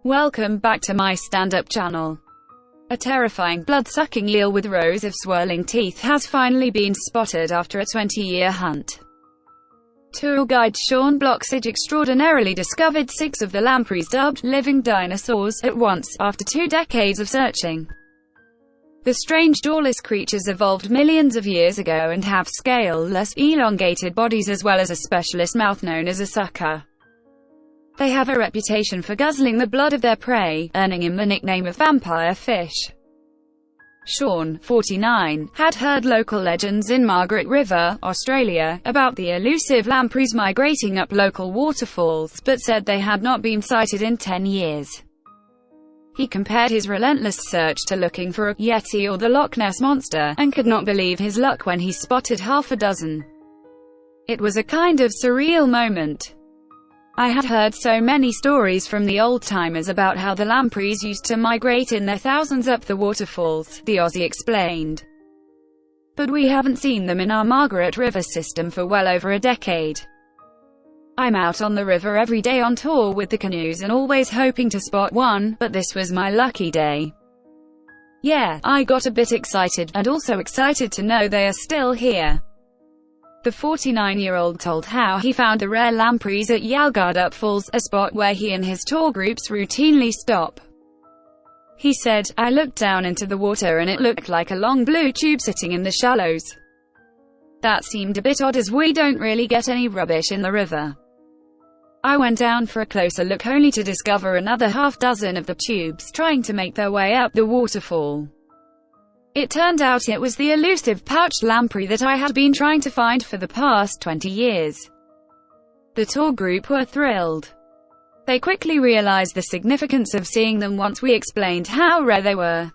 Welcome back to my stand-up channel. A terrifying blood-sucking eel with rows of swirling teeth has finally been spotted after a 20-year hunt. Tour guide Sean Bloxage extraordinarily discovered 6 of the lampreys dubbed living dinosaurs at once, after 2 decades of searching. The strange jawless creatures evolved millions of years ago and have scaleless, elongated bodies as well as a specialist mouth known as a sucker. They have a reputation for guzzling the blood of their prey, earning him the nickname of vampire fish. Sean, 49, had heard local legends in Margaret River, Australia, about the elusive lampreys migrating up local waterfalls, but said they had not been sighted in 10 years. He compared his relentless search to looking for a Yeti or the Loch Ness Monster, and could not believe his luck when he spotted half a dozen. It was a kind of surreal moment. I had heard so many stories from the old-timers about how the lampreys used to migrate in their thousands up the waterfalls, the Aussie explained. But we haven't seen them in our Margaret River system for well over a decade. I'm out on the river every day on tour with the canoes and always hoping to spot one, but this was my lucky day. Yeah, I got a bit excited, and also excited to know they are still here. The 49-year-old told how he found the rare lampreys at Yalgardup Falls, a spot where he and his tour groups routinely stop. He said, "I looked down into the water and it looked like a long blue tube sitting in the shallows. That seemed a bit odd as we don't really get any rubbish in the river. I went down for a closer look only to discover another half-dozen of the tubes trying to make their way up the waterfall. It turned out it was the elusive pouched lamprey that I had been trying to find for the past 20 years. The tour group were thrilled. They quickly realized the significance of seeing them once we explained how rare they were.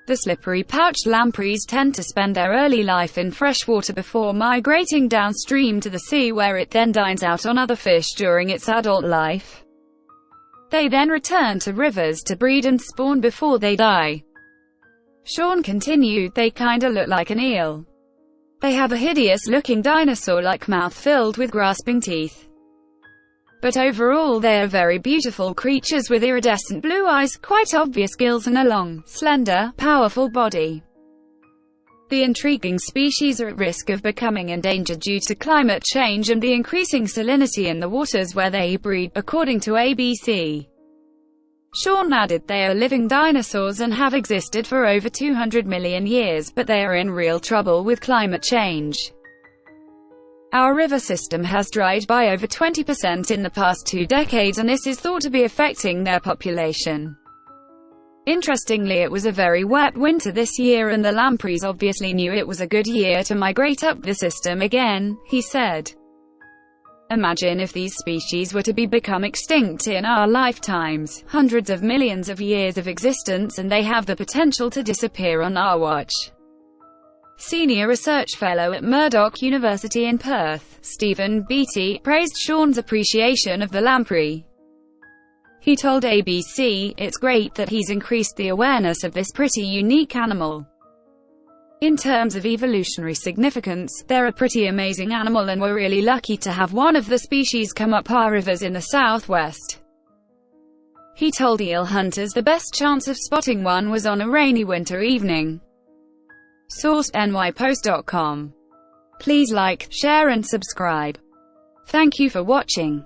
The slippery pouched lampreys tend to spend their early life in fresh water before migrating downstream to the sea, where it then dines out on other fish during its adult life. They then return to rivers to breed and spawn before they die." Sean continued, "They kinda look like an eel. They have a hideous-looking dinosaur-like mouth filled with grasping teeth. But overall they are very beautiful creatures with iridescent blue eyes, quite obvious gills and a long, slender, powerful body. The intriguing species are at risk of becoming endangered due to climate change and the increasing salinity in the waters where they breed, according to ABC. Sean added, "They are living dinosaurs and have existed for over 200 million years, but they are in real trouble with climate change. Our river system has dried by over 20% in the past 2 decades, and this is thought to be affecting their population. Interestingly, it was a very wet winter this year and the lampreys obviously knew it was a good year to migrate up the system again," he said. "Imagine if these species were to become extinct in our lifetimes, hundreds of millions of years of existence, and they have the potential to disappear on our watch." Senior research fellow at Murdoch University in Perth, Stephen Beattie, praised Sean's appreciation of the lamprey. He told ABC, "It's great that he's increased the awareness of this pretty unique animal. In terms of evolutionary significance, they're a pretty amazing animal and we're really lucky to have one of the species come up our rivers in the southwest." He told eel hunters the best chance of spotting one was on a rainy winter evening. Source: nypost.com. Please like, share and subscribe. Thank you for watching.